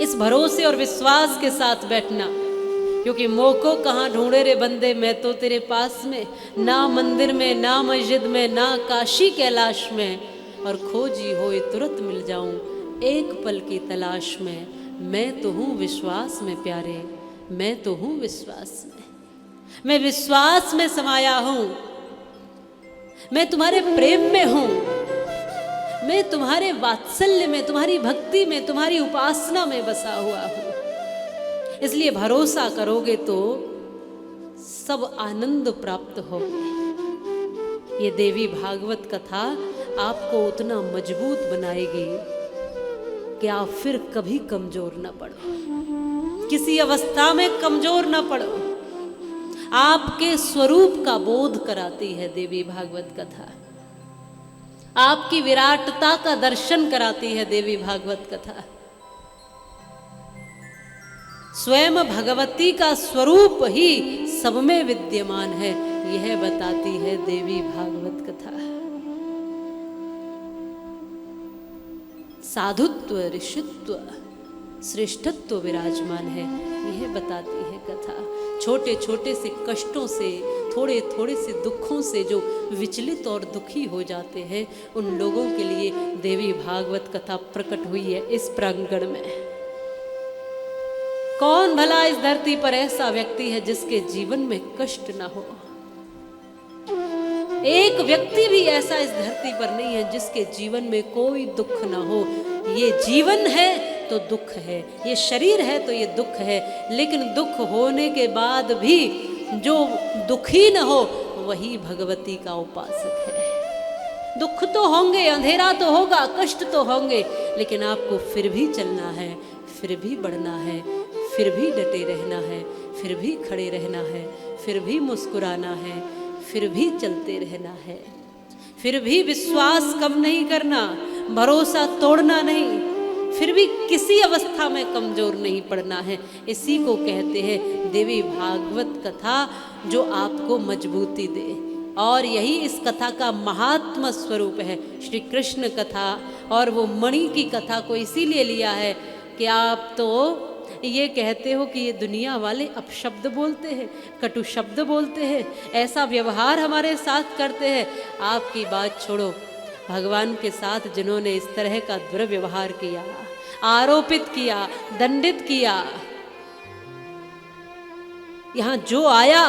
इस भरोसे और विश्वास के साथ बैठना, क्योंकि मोह को कहाँ ढूंढे रे बंदे, मैं तो तेरे पास में, ना मंदिर में ना मस्जिद में ना काशी कैलाश में, और खोजी होए तुरंत मिल जाऊं एक पल की तलाश में। मैं तो हूँ विश्वास में प्यारे, मैं तो हूँ विश्वास में, मैं विश्वास में समाया हूँ, मैं तुम्हारे प्रेम में हूँ, मैं तुम्हारे वात्सल्य में, तुम्हारी भक्ति में, तुम्हारी उपासना में बसा हुआ हूँ। इसलिए भरोसा करोगे तो सब आनंद प्राप्त होगे। ये देवी भागवत कथा आपको उतना मजबूत बनाएगी कि आप फिर कभी कमजोर न पड़ो, किसी अवस्था में कमजोर न पड़ो। आपके स्वरूप का बोध कराती है देवी भागवत कथा, आपकी विराटता का दर्शन कराती है देवी भागवत कथा। स्वयं भगवती का स्वरूप ही सब में विद्यमान है, यह बताती है देवी भागवत कथा। साधुत्व, ऋषित्व, श्रेष्ठत्व विराजमान है, यह बताती है कथा। छोटे छोटे से कष्टों से, थोड़े थोड़े से दुखों से जो विचलित और दुखी हो जाते हैं, उन लोगों के लिए देवी भागवत कथा प्रकट हुई है इस प्रांगण में। कौन भला इस धरती पर ऐसा व्यक्ति है जिसके जीवन में कष्ट ना हो? एक व्यक्ति भी ऐसा इस धरती पर नहीं है जिसके जीवन में कोई दुख ना हो। ये जीवन है तो दुख है, ये शरीर है तो ये दुख है, लेकिन दुख होने के बाद भी जो दुखी न हो वही भगवती का उपासक है। दुख तो होंगे, अंधेरा तो होगा, कष्ट तो होंगे, लेकिन आपको फिर भी चलना है, फिर भी बढ़ना है, फिर भी डटे रहना है, फिर भी खड़े रहना है, फिर भी मुस्कुराना है, फिर भी चलते रहना है, फिर भी विश्वास कम नहीं करना, भरोसा तोड़ना नहीं, फिर भी किसी अवस्था में कमजोर नहीं पड़ना है। इसी को कहते हैं देवी भागवत कथा, जो आपको मजबूती दे। और यही इस कथा का महात्म स्वरूप है। श्री कृष्ण कथा और वो मणि की कथा को इसीलिए लिया है कि आप तो ये कहते हो कि ये दुनिया वाले अपशब्द बोलते हैं, कटु शब्द बोलते हैं, ऐसा व्यवहार हमारे साथ करते हैं। आपकी बात छोड़ो, भगवान के साथ जिन्होंने इस तरह का दुर्व्यवहार किया, आरोपित किया, दंडित किया, यहाँ जो आया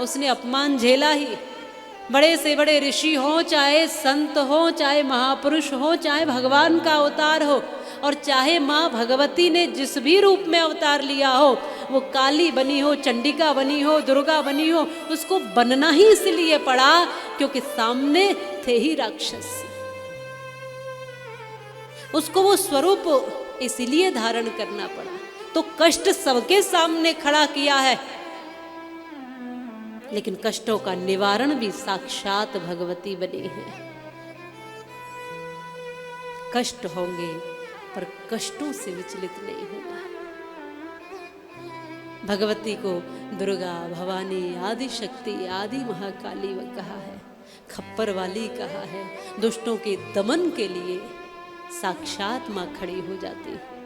उसने अपमान झेला ही। बड़े से बड़े ऋषि हो, चाहे संत हो, चाहे महापुरुष हो, चाहे भगवान का अवतार हो, और चाहे माँ भगवती ने जिस भी रूप में अवतार लिया हो, वो काली बनी हो, चंडिका बनी हो, दुर्गा बनी हो, उसको बनना ही इसलिए पड़ा क्योंकि सामने थे ही राक्षस। उसको वो स्वरूप इसलिए धारण करना पड़ा। तो कष्ट सबके सामने खड़ा किया है, लेकिन कष्टों का निवारण भी साक्षात भगवती बनी है। कष्ट होंगे पर कष्टों से विचलित नहीं होगा। भगवती को दुर्गा, भवानी, आदि शक्ति, आदि महाकाली कहा है, खप्पर वाली कहा है। दुष्टों के दमन के लिए साक्षात माँ खड़ी हो जाती है।